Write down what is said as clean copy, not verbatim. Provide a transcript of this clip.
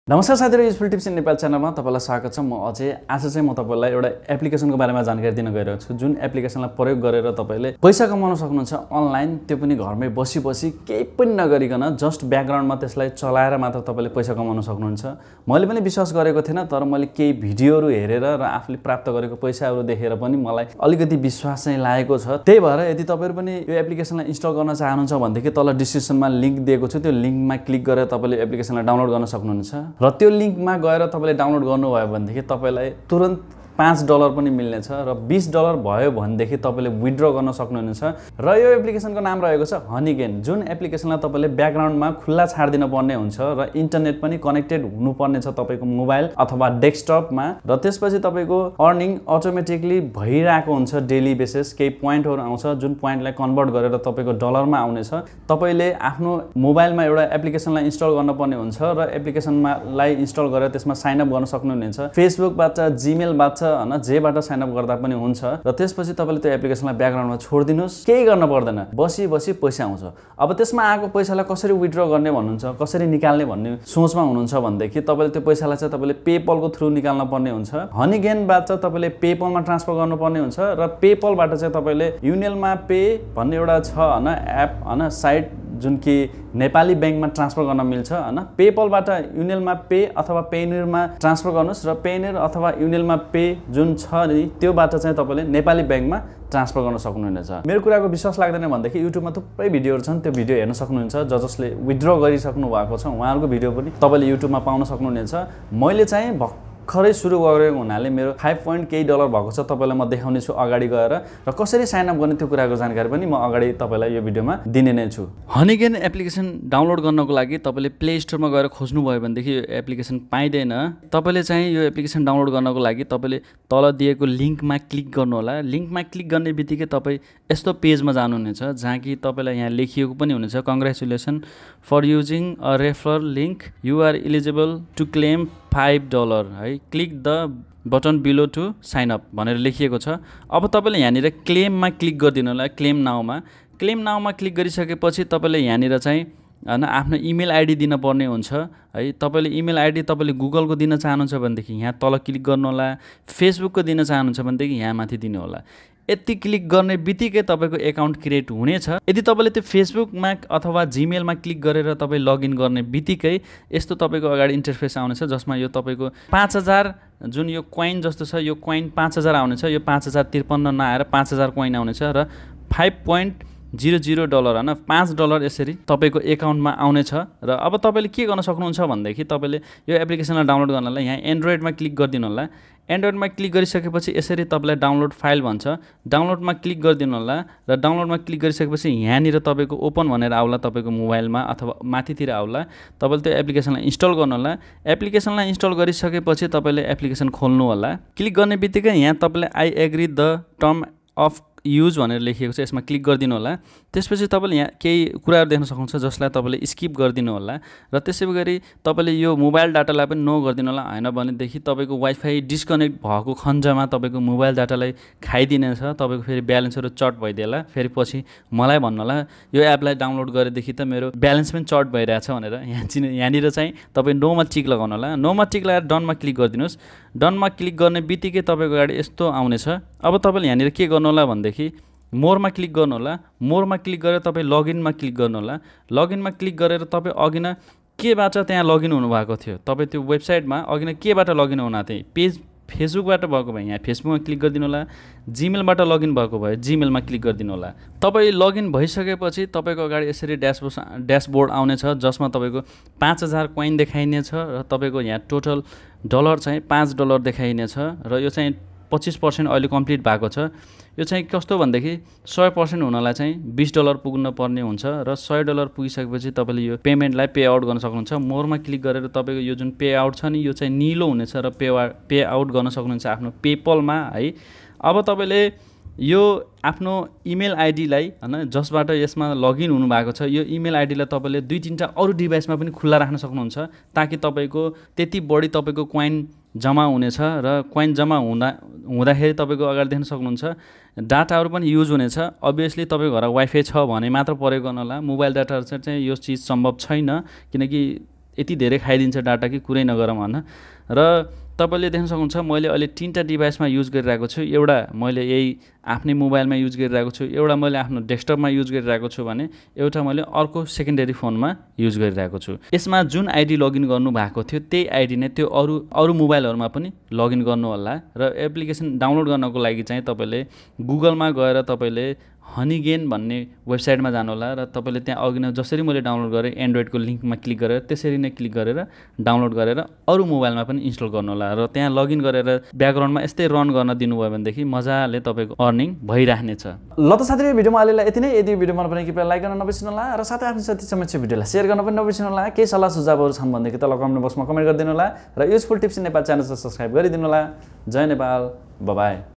नमस्कार साथीहरु, useful tips in Nepal च्यानलमा तपाईलाई स्वागत छ। म अझै आज चाहिँ म तपाईलाई एउटा एप्लिकेसनको बारेमा जानकारी दिन गइरहेको छु, जुन एप्लिकेसनलाई प्रयोग गरेर तपाईले पैसा कमाउन सक्नुहुन्छ अनलाइन, त्यो पनि घरमै बसी केही पनि नगरिकन जस्ट ब्याकग्राउन्डमा त्यसलाई चलाएर मात्र तपाईले पैसा कमाउन सक्नुहुन्छ। मैले पनि विश्वास गरेको थिएन, तर मैले केही भिडियोहरु हेरेर र आफूले प्राप्त गरेको पैसाहरु देखेर पनि मलाई अलिकति विश्वास चाहिँ लागेको छ। त्यही भएर यदि तपाईहरु पनि यो एप्लिकेसनलाई इन्स्टल गर्न चाहनुहुन्छ भनेदेखि तल डिस्क्रिप्सनमा लिंक दिएको छु, त्यो लिंकमा क्लिक गरेर तपाईले एप्लिकेसनलाई डाउनलोड गर्न सक्नुहुन्छ। र त्यो लिंकमा गएर तपाईले डाउनलोड गर्नुभयो भनेदेखि तपाईलाई तुरन्त $5 पनि मिल्नेछ र $20 भयो भनेदेखि तपाईले विथड्र गर्न सक्नुहुन्छ। र यो एप्लिकेसनको नाम रहेको छ हनीगेन, जुन एप्लिकेसनलाई तपाईले ब्याकग्राउन्डमा खुल्ला छाड्दिन पर्ने हुन्छ र इन्टरनेट पनि कनेक्टेड हुनुपर्ने छ तपाईको मोबाइल अथवा डेस्कटपमा। र त्यसपछि तपाईको अर्निङ अटोमेटिकली भइरहेको हुन्छ। डेली बेसिस केही पोइन्टहरु आउँछ, जुन पोइन्टलाई कन्भर्ट गरेर तपाईको डलरमा आउनेछ। तपाईले आफ्नो मोबाइलमा एउटा एप्लिकेसनलाई इन्स्टल गर्न पर्ने हुन्छ र एप्लिकेसनलाई इन्स्टल गरेर त्यसमा साइन अप गर्न सक्नुहुनेछ। फेसबुकबाट, जीमेलबाट हैन, जेबाट साइन अप गर्दा पनि हुन्छ। र त्यसपछि तपाईले त्यो एप्लिकेसनलाई ब्याकग्राउन्डमा छोड्दिनुस्, केही गर्न पर्दैन, बसी पैसा आउँछ। अब त्यसमा आएको पैसालाई कसरी विथड्र गर्ने भन्नुहुन्छ, कसरी निकाल्ने भन्ने सोचमा हुनुहुन्छ भनेदेखि तपाईले त्यो पैसालाई चाहिँ तपाईले पेपलको थ्रु निकाल्न पर्ने हुन्छ। हनीगेनबाट तपाईले पेपलमा ट्रान्सफर गर्नुपर्ने हुन्छ र पेपलबाट चाहिँ तपाईले युनियनमा पे भन्ने एउटा छ हैन एप हैन साइट, जुन कि नेपाली बैंकमा ट्रान्सफर गर्न मिल्छ हैन। पेपलबाट युनियनमा पे अथवा पेनिरमा ट्रान्सफर गर्नुस् र पेनिर अथवा युनियनमा पे जुन छ नि त्योबाट चाहिँ तपाईले नेपाली बैंकमा ट्रान्सफर गर्न सक्नुहुनेछ। मेरो कुराको विश्वास लाग्दैन भनेदेखि युट्युबमा थुप्रै भिडियोहरु छन्, त्यो भिडियो हेर्न सक्नुहुन्छ। जसले विथड्र गरिसक्नु भएको छ उहाँहरुको भिडियो पनि तपाईले युट्युबमा पाउन सक्नुहुनेछ। मैले चाहिँ भर्खरै सुरु गरेको हुनाले मेरो $5 भएको छ, तपाईलाई म देखाउने छु अगाडि गएर। र कसरी साइन अप गर्ने त्यो कुराको जानकारी पनि म अगाडि तपाईलाई यो भिडियोमा दिने नै छु। हनीगेन एप्लिकेसन डाउनलोड गर्नको लागि तपाईले प्ले स्टोरमा गएर खोज्नु भयो भनेदेखि यो एप्लिकेसन पाइदैन। तपाईले चाहिँ यो एप्लिकेसन डाउनलोड गर्नको लागि तपाईले तल दिएको लिंकमा क्लिक गर्नु होला। लिंकमा क्लिक गर्ने बित्तिकै तपाई यस्तो पेजमा जानुहुनेछ, जहाँ कि तपाईलाई यहाँ लेखिएको पनि हुनेछ, congratulation for using a referral link, you are eligible to claim $5 है, click the button below to sign up भनेर लेखिएको छ। अब तपाईले यहाँनिर क्लेममा क्लिक गरिदिनु होला। क्लेम नाउमा क्लिक गरिसकेपछि तपाईले यहाँनिर चाहिँ हैन आफ्नो इमेल आइडी दिन पर्ने हुन्छ है। तपाईले इमेल आइडी तपाईले गुगलको दिन चाहनुहुन्छ भनेदेखि यहाँ तल क्लिक गर्नु होला। फेसबुकको दिन चाहनुहुन्छ भनेदेखि यहाँ माथि दिनु होला। यति क्लिक गर्ने बित्तिकै तपाईको एकाउन्ट क्रिएट हुनेछ। यदि तपाईले त्यो फेसबुकमा अथवा जीमेलमा क्लिक गरेर तपाई लगइन गर्ने बित्तिकै यस्तो तपाईको अगाडि इन्टरफेस आउनेछ, जसमा यो तपाईको 5000 जुन यो कोइन जस्तो छ, यो कोइन 5000 आउनेछ। यो 5053 नआएर 5000 कोइन आउनेछ र $5.00 हैन $5 यसरी तपाईको एकाउन्टमा आउनेछ। र अब तपाईले के गर्न सक्नुहुन्छ भनेदेखि तपाईले यो एप्लिकेसनलाई डाउनलोड गर्नलाई यहाँ एन्ड्रोइडमा क्लिक गरिदिनु होला। एन्ड्रोइडमा क्लिक गरिसकेपछि यसरी तपाईलाई डाउनलोड फाइल भन्छ, डाउनलोडमा क्लिक गरिदिनु होला। र डाउनलोडमा क्लिक गरिसकेपछि यहाँनिर तपाईको ओपन भनेर आउला तपाईको मोबाइलमा अथवा माथितिर आउला। तपाईले त्यो एप्लिकेसनलाई इन्स्टल गर्नु होला। एप्लिकेसनलाई इन्स्टल गरिसकेपछि तपाईले एप्लिकेसन खोल्नु होला। क्लिक गर्ने बित्तिकै यहाँ तपाईले I agree the term of use भनेर लेखिएको छ, यसमा क्लिक गरिदिनु होला। त्यसपछि तपाईले यहाँ केही कुराहरु देख्न सक्नुहुन्छ, जसलाई तपाईले स्किप गरिदिनु होला। र त्यसैगरी तपाईले यो मोबाइल डाटालाई पनि नो गरिदिनु होला, हैन भनेदेखि तपाईको वाइफाई डिस्कनेक्ट भएको खण्डमा तपाईको मोबाइल डाटालाई खाइदिनेछ। तपाईको फेरि ब्यालेन्सहरु चट भइदिएला। फेरि पछि मलाई भन्नु होला यो एपलाई डाउनलोड गरेदेखि त मेरो ब्यालेन्स पनि चट भइरहेछ भनेर। यहाँनिर चाहिँ तपाई नोमा टिक लगाउनु होला। नोमा टिक लगाएर डनमा क्लिक गरिदिनुस्। डनमा क्लिक गर्ने बित्तिकै तपाईको अगाडि यस्तो आउनेछ। अब तपाईले यहाँनिर के गर्नु होला भनेदेखि मोरमा क्लिक गर्नु होला। मोरमा क्लिक गरेर तपाई लगइनमा क्लिक गर्नु होला। लगइनमा क्लिक गरेर तपाई अघिना केबाट त्यहाँ लगइन हुनु भएको थियो, तपाई त्यो वेबसाइटमा अघिना केबाट लगइन हुनु थियो, पेज फेसबुकबाट भएको भए यहाँ फेसबुकमा क्लिक गरिदिनु होला। जीमेलबाट लगइन भएको भए जीमेलमा क्लिक गरिदिनु होला। तपाई लगइन भइसकेपछि तपाईको अगाडि यसरी ड्याशबोर्ड आउनेछ, जसमा तपाईको 5000 कोइन देखाइनेछ र तपाईको यहाँ टोटल डलर चाहिँ $5 देखाइनेछ। र यो चाहिँ 25% अहिले कम्प्लिट भएको छ। यो चाहिँ कस्तो भन्दाखेरि 100% हुनलाई चाहिँ $20 पुग्न पर्ने हुन्छ र $100 पुगिसकेपछि तपाईले यो पेमेन्टलाई पे आउट गर्न सक्नुहुन्छ। मोरमा क्लिक गरेर तपाईको यो जुन पे आउट छ नि यो चाहिँ नीलो हुनेछ र पे आउट गर्न सक्नुहुन्छ आफ्नो पेपलमा है। अब तपाईले यो आफ्नो इमेल आइडीलाई हैन जसबाट यसमा लगइन हुनु भएको छ, यो इमेल आइडीलाई तपाईले 2-3टा अरु डिभाइसमा पनि खुल्ला राख्न सक्नुहुन्छ, ताकि तपाईको त्यति बढी तपाईको कोइन जम्मा हुनेछ। र कोइन जम्मा हुँदाखेरि तपाईको अगाडि देख्न सक्नुहुन्छ डाटाहरु पनि युज हुनेछ। अभियसली तपाईको घर वाइफाई छ भने मात्र प्रयोग गर्नु होला। मोबाइल डाटा चाहिँ यो चीज सम्भव छैन, किनकि यति धेरै खाइदिन्छ डाटा कि कुरै नगरौँ होइन। र तपाईँले देख्न सक्नुहुन्छ मैले अहिले 3टा डिभाइसमा युज गरिरहेको छु। एउटा मैले यही आफ्नै मोबाइलमा युज गरिरहेको छु, एउटा मैले आफ्नो डेस्कटपमा युज गरिरहेको छु भने एउटा मैले अर्को सेकेन्डरी फोनमा युज गरिरहेको छु। यसमा जुन आइडी लगइन गर्नु भएको थियो त्यही आइडी नै त्यो अरू मोबाइलहरूमा पनि लगइन गर्नु होला। र एप्लिकेसन डाउनलोड गर्नको लागि चाहिँ तपाईँले गुगलमा गएर तपाईँले हनीगेन भन्ने वेबसाइटमा जानु होला र तपाईँले त्यहाँ अघि नै जसरी मैले डाउनलोड गरेँ एन्ड्रोइडको लिङ्कमा क्लिक गरेर त्यसरी नै क्लिक गरेर डाउनलोड गरेर अरू मोबाइलमा पनि इन्स्टल गर्नु होला र त्यहाँ लगइन गरेर ब्याकग्राउन्डमा यस्तै रन गर्न दिनुभयो भनेदेखि मजाले तपाईँको अर्निङ भइराख्नेछ। ल त साथीहरु, भिडियोमा अहिलेलाई यति नै। यदि भिडियो मन परे कृपया लाइक गर्न नबिर्सनु होला र साथै आफ्नो साथी समक्ष भिडियोलाई सेयर गर्न पनि नबिर्सनु होला। केही सल्लाह सुझावहरू छन् भनेदेखि तल कमेन्ट बक्समा कमेन्ट गरिदिनु होला र useful tips in Nepal channel subscribe गरिदिनु होला। जय नेपाल, बाइ बाइ।